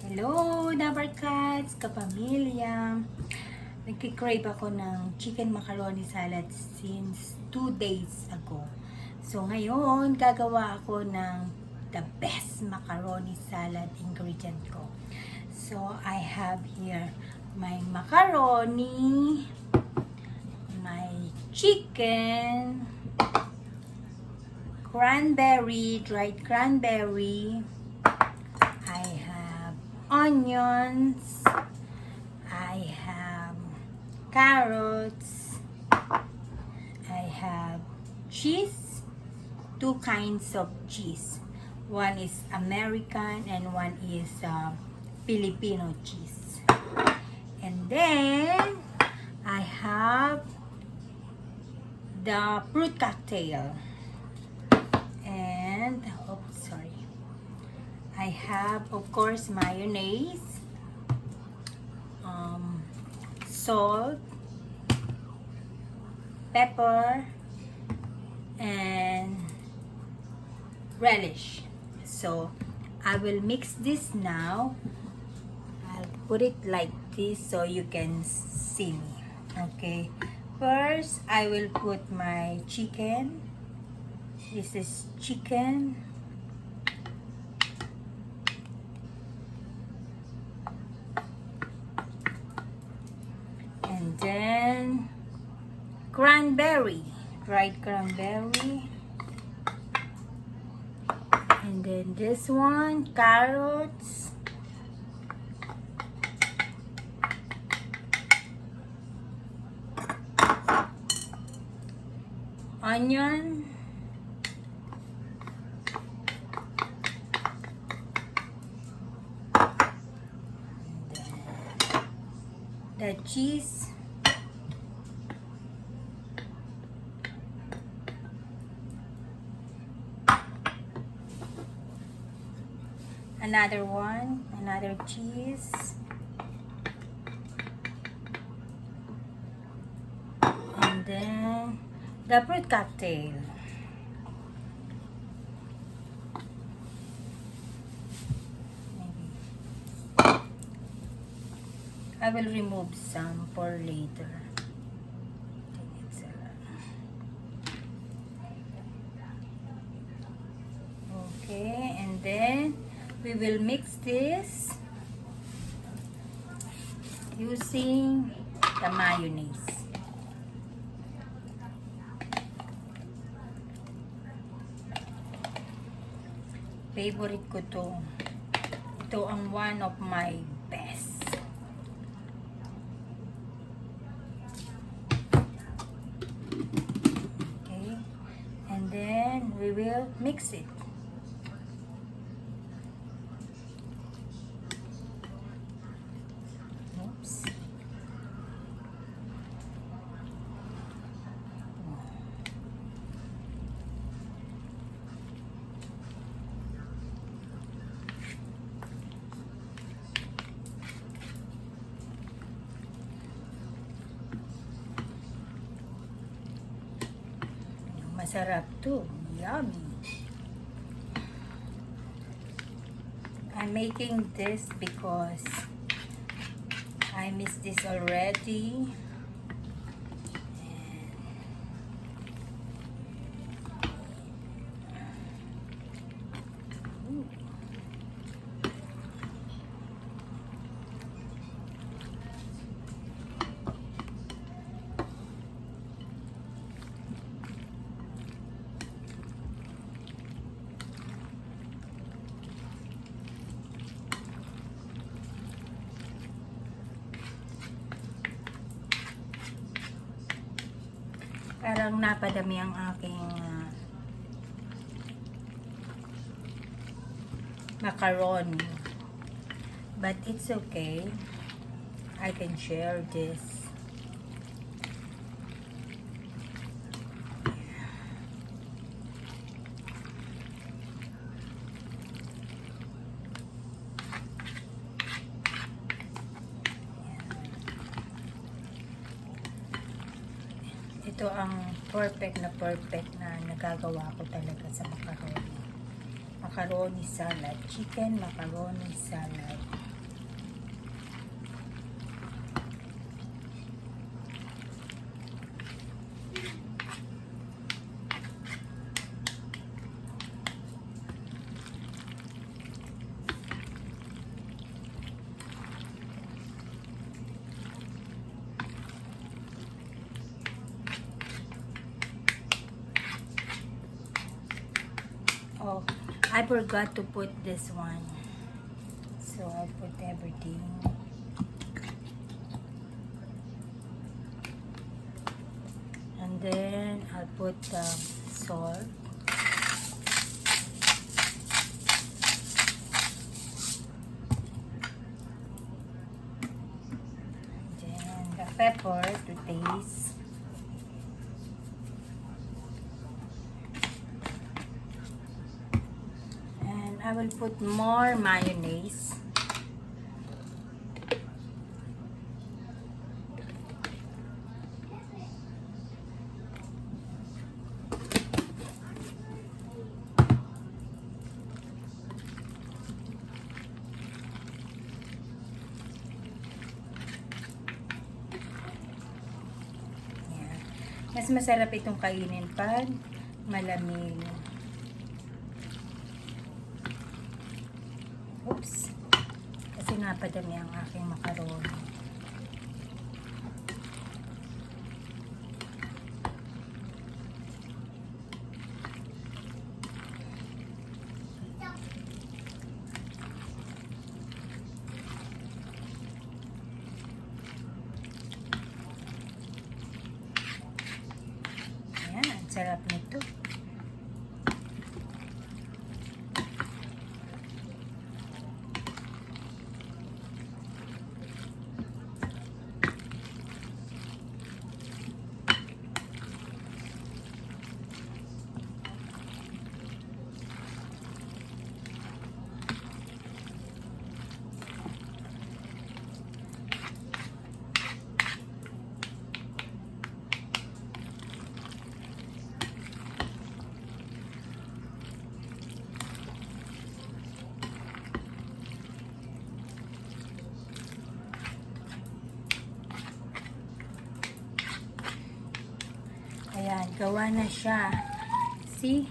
Hello, Dabarkats, kapamilya. Nagkikrave ako ng chicken macaroni salad since 2 days ago. So ngayon, gagawa ako ng the best macaroni salad ingredient ko. So I have here my macaroni, my chicken, cranberry, dried cranberry, I have onions, I have carrots, I have cheese, 2 kinds of cheese. One is American and one is Filipino cheese. And then I have the fruit cocktail. And I have, of course, mayonnaise, salt, pepper, and relish. So I will mix this now. I'll put it like this so you can see me. Okay, first I will put my chicken. This is chicken. And then cranberry, dried cranberry. And then this one, carrots. Onion. The cheese, another cheese, and then the fruit cocktail. I will remove some for later. Okay, and then we will mix this using the mayonnaise. Favorite ko to. Ito ang one of my best. Then we will mix it. Oops. Masarap to. Yummy. I'm making this because I miss this already. Parang napadami ang aking macaroni. But it's okay. I can share this. Ito ang perfect na nagagawa ko talaga sa macaroni. Macaroni salad. Chicken macaroni salad. I forgot to put this one. So I'll put everything. And then I'll put salt. Then the pepper to taste. And I will put more mayonnaise. Mas masarap itong kainin pag malamig. Oops. Kasi napadami ang aking macaroni. Sarap nito. Ayan, gawa na siya. See?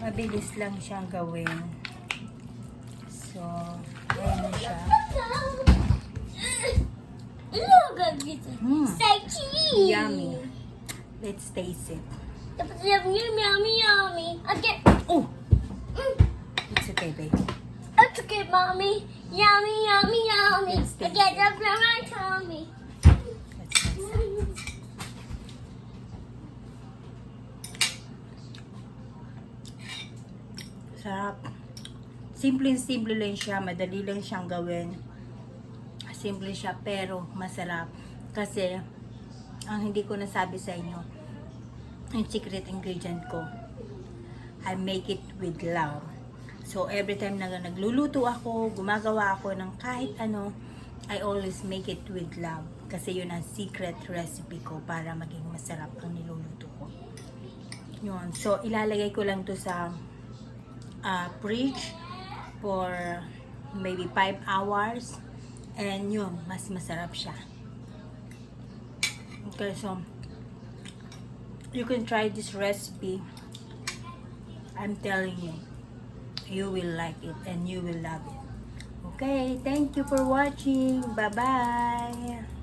Mabilis lang siyang gawin. So, ayan na siya. Look at this. Cheese. Yummy. Let's taste it. Yummy, yummy, yummy. Okay. Oh! It's okay, baby. It's okay, mommy. Yummy, yummy, yummy. Let's taste Okay, it. that's my tummy. Let's taste it. Sarap. Simple lang siya. Madali lang siyang gawin. Simple siya pero masarap. Kasi, ang hindi ko nasabi sa inyo, yung secret ingredient ko, I make it with love. So, every time na nagluluto ako, gumagawa ako ng kahit ano, I always make it with love. Kasi yun ang secret recipe ko para maging masarap ang niluluto ko. Yun. So, ilalagay ko lang to sa fridge for maybe 5 hours. And yun, mas masarap siya. Okay, so, you can try this recipe. I'm telling you, you will like it and you will love it. Okay, thank you for watching. Bye-bye.